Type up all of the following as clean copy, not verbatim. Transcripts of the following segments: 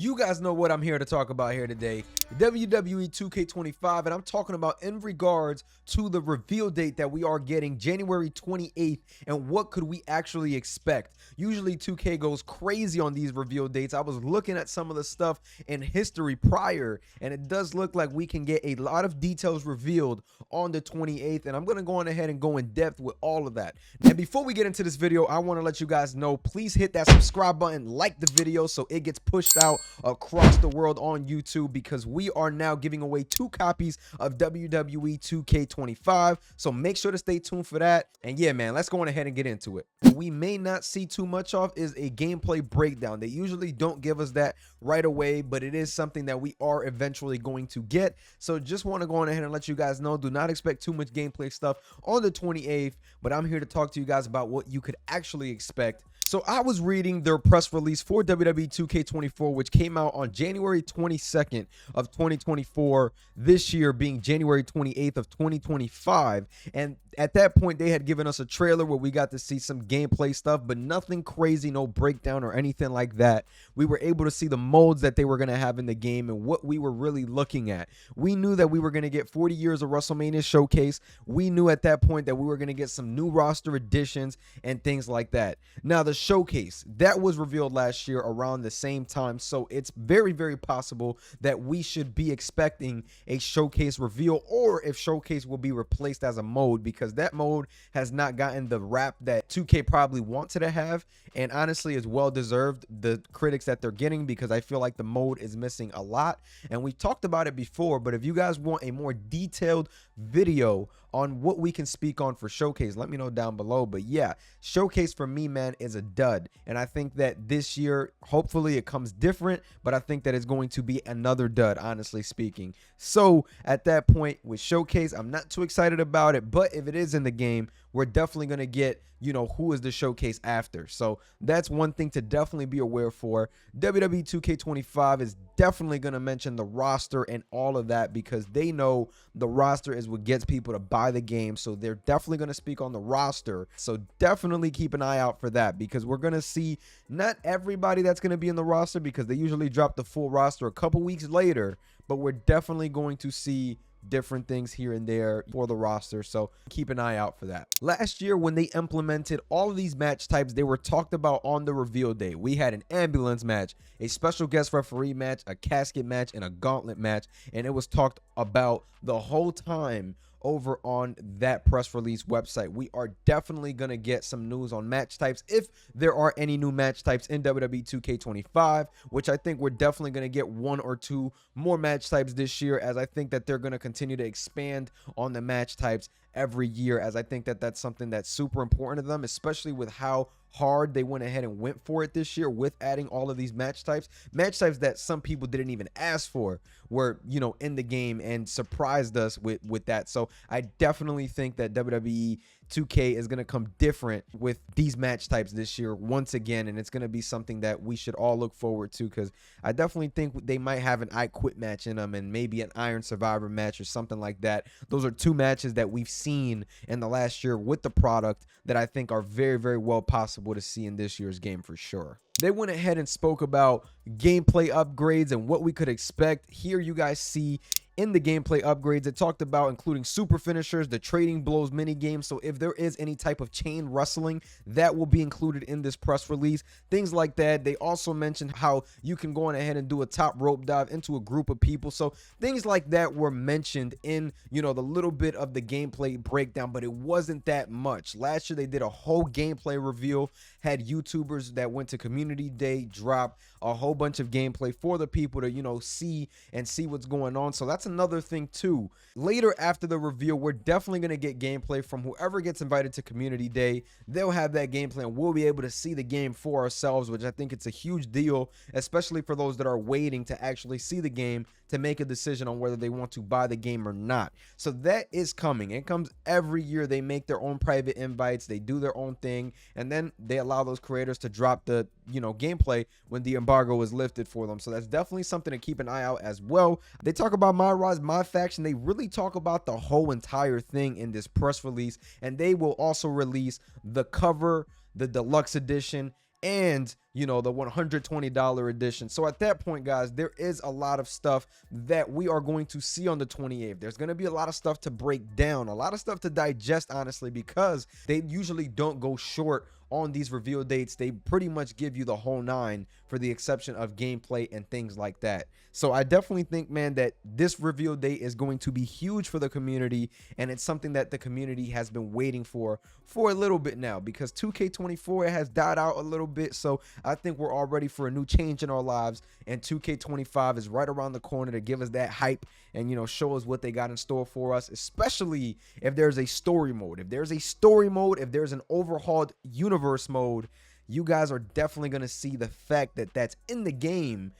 You guys know what I'm here to talk about here today. WWE 2K25, and I'm talking about in regards to the reveal date that we are getting January 28th, and what could we actually expect. Usually 2K goes crazy on these reveal dates. I was looking at some of the stuff in history prior, and it does look like we can get a lot of details revealed on the 28th, and I'm going to go on ahead and go in depth with all of that. And before we get into this video, I want to let you guys know, please hit that subscribe button, like the video so it gets pushed out across the world on YouTube, because we are now giving away 2 copies of WWE 2K25, so make sure to stay tuned for that. And yeah, man, let's go on ahead and get into it. What we may not see too much of is a gameplay breakdown. They usually don't give us that right away, but it is something that we are eventually going to get. So just want to go on ahead and let you guys know, do not expect too much gameplay stuff on the 28th, but I'm here to talk to you guys about what you could actually expect. So I was reading their press release for WWE 2K24, which came out on January 22nd of 2024, this year being January 28th of 2025. And at that point, they had given us a trailer where we got to see some gameplay stuff, but nothing crazy, no breakdown or anything like that. We were able to see the modes that they were going to have in the game and what we were really looking at. We knew that we were going to get 40 years of WrestleMania showcase. We knew at that point that we were going to get some new roster additions and things like that. Now, the showcase that was revealed last year around the same time, so it's very, very possible that we should be expecting a showcase reveal, or if showcase will be replaced as a mode, because that mode has not gotten the rap that 2K probably wanted to have, and honestly is well deserved, the critics that they're getting, because I feel like the mode is missing a lot. And we've talked about it before, but if you guys want a more detailed video on what we can speak on for showcase, let me know down below. But yeah, showcase for me, man, is a dud, and I think that this year hopefully it comes different, but I think that it's going to be another dud, honestly speaking. So at that point with showcase, I'm not too excited about it, but if it is in the game, we're definitely going to get, you know, who is the showcase after. So that's one thing to definitely be aware for. WWE 2K25 is definitely going to mention the roster and all of that, because they know the roster is what gets people to buy the game. So they're definitely going to speak on the roster. So definitely keep an eye out for that, because we're going to see not everybody that's going to be in the roster, because they usually drop the full roster a couple weeks later, but we're definitely going to see different things here and there for the roster, so keep an eye out for that. Last year, when they implemented all of these match types, they were talked about on the reveal day. We had an ambulance match, a special guest referee match, a casket match, and a gauntlet match, and it was talked about the whole time over on that press release website. We are definitely going to get some news on match types, if there are any new match types in WWE 2K25, which I think we're definitely going to get 1 or 2 more match types this year, as I think that they're going to continue to expand on the match types every year, as I think that that's something that's super important to them, especially with how hard they went ahead and went for it this year with adding all of these match types that some people didn't even ask for were, you know, in the game, and surprised us with that. So I definitely think that WWE 2K is going to come different with these match types this year once again, and it's going to be something that we should all look forward to, because I definitely think they might have an I Quit match in them, and maybe an Iron Survivor match or something like that. Those are 2 matches that we've seen in the last year with the product that I think are very, very well possible to see in this year's game for sure. They went ahead and spoke about gameplay upgrades and what we could expect. Here you guys see in the gameplay upgrades, it talked about including super finishers, the trading blows mini game. So if there is any type of chain wrestling, that will be included in this press release, things like that. They also mentioned how you can go on ahead and do a top rope dive into a group of people. So things like that were mentioned in, you know, the little bit of the gameplay breakdown, but it wasn't that much. Last year they did a whole gameplay reveal, had YouTubers that went to community day drop a whole bunch of gameplay for the people to, you know, see what's going on. So that's another thing too. Later after the reveal, we're definitely going to get gameplay from whoever gets invited to community day. They'll have that gameplay, and we'll be able to see the game for ourselves, which I think it's a huge deal, especially for those that are waiting to actually see the game to make a decision on whether they want to buy the game or not. So that is coming. It comes every year. They make their own private invites, they do their own thing, and then they allow those creators to drop the, you know, gameplay when the embargo is lifted for them. So that's definitely something to keep an eye out as well. They talk about My Rise, My Faction. They really talk about the whole entire thing in this press release, and they will also release the cover, the deluxe edition, and you know, the $120 edition. So at that point, guys, there is a lot of stuff that we are going to see on the 28th. There's going to be a lot of stuff to break down, a lot of stuff to digest, honestly, because they usually don't go short on these reveal dates. They pretty much give you the whole nine, for the exception of gameplay and things like that. So I definitely think, man, that this reveal date is going to be huge for the community, and it's something that the community has been waiting for a little bit now, because 2K24 has died out a little bit. So I think we're all ready for a new change in our lives, and 2K25 is right around the corner to give us that hype and, you know, show us what they got in store for us, especially if there's a story mode. If there's a story mode, if there's an overhauled universe mode, you guys are definitely going to see the fact that that's in the game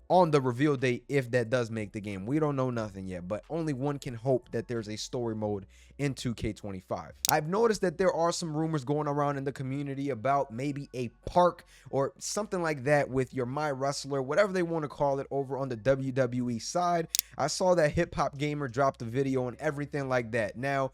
on the reveal date, if that does make the game. We don't know nothing yet, but only one can hope that there's a story mode in 2K25. I've noticed that there are some rumors going around in the community about maybe a park or something like that with your My Wrestler, whatever they want to call it, over on the WWE side. I saw that Hip Hop Gamer dropped a video and everything like that. Now,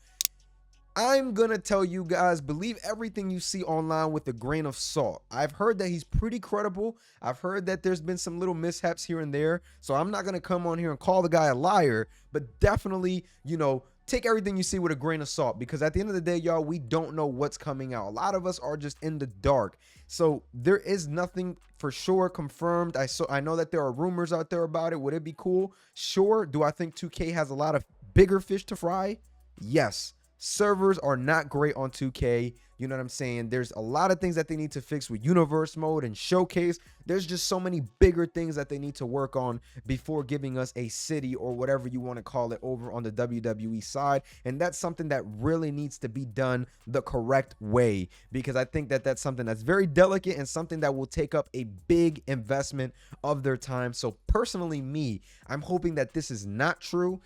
I'm gonna tell you guys, believe everything you see online with a grain of salt. I've heard that he's pretty credible. I've heard that there's been some little mishaps here and there. So I'm not gonna come on here and call the guy a liar, but definitely, you know, take everything you see with a grain of salt, because at the end of the day, y'all, we don't know what's coming out. A lot of us are just in the dark. So there is nothing for sure confirmed. I know that there are rumors out there about it. Would it be cool? Sure. Do I think 2K has a lot of bigger fish to fry? Yes. Servers are not great on 2K. You know what I'm saying? There's a lot of things that they need to fix with universe mode and showcase. There's just so many bigger things that they need to work on before giving us a city or whatever you want to call it over on the WWE side. And that's something that really needs to be done the correct way, because I think that that's something that's very delicate and something that will take up a big investment of their time. So personally, I'm hoping that this is not true.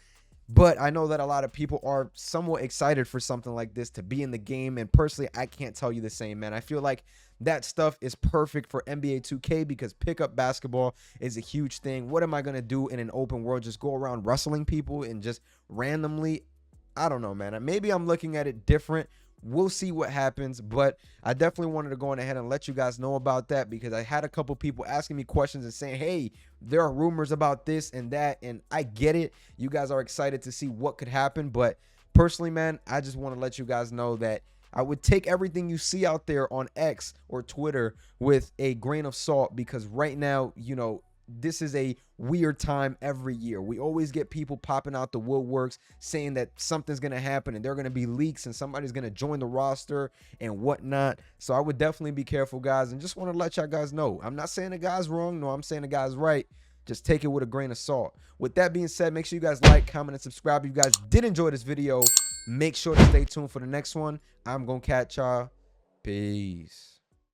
But I know that a lot of people are somewhat excited for something like this to be in the game. And personally, I can't tell you the same, man. I feel like that stuff is perfect for NBA 2K because pickup basketball is a huge thing. What am I going to do in an open world? Just go around wrestling people and just randomly? I don't know, man. Maybe I'm looking at it different. We'll see what happens, but I definitely wanted to go on ahead and let you guys know about that, because I had a couple people asking me questions and saying, hey, there are rumors about this and that, and I get it. You guys are excited to see what could happen, but personally, man, I just want to let you guys know that I would take everything you see out there on X or Twitter with a grain of salt, because right now, you know, this is a weird time every year. We always get people popping out the woodworks saying that something's going to happen and there are going to be leaks and somebody's going to join the roster and whatnot. So I would definitely be careful, guys, and just want to let y'all guys know. I'm not saying the guy's wrong. No, I'm saying the guy's right. Just take it with a grain of salt. With that being said, make sure you guys like, comment, and subscribe. If you guys did enjoy this video, make sure to stay tuned for the next one. I'm going to catch y'all. Peace.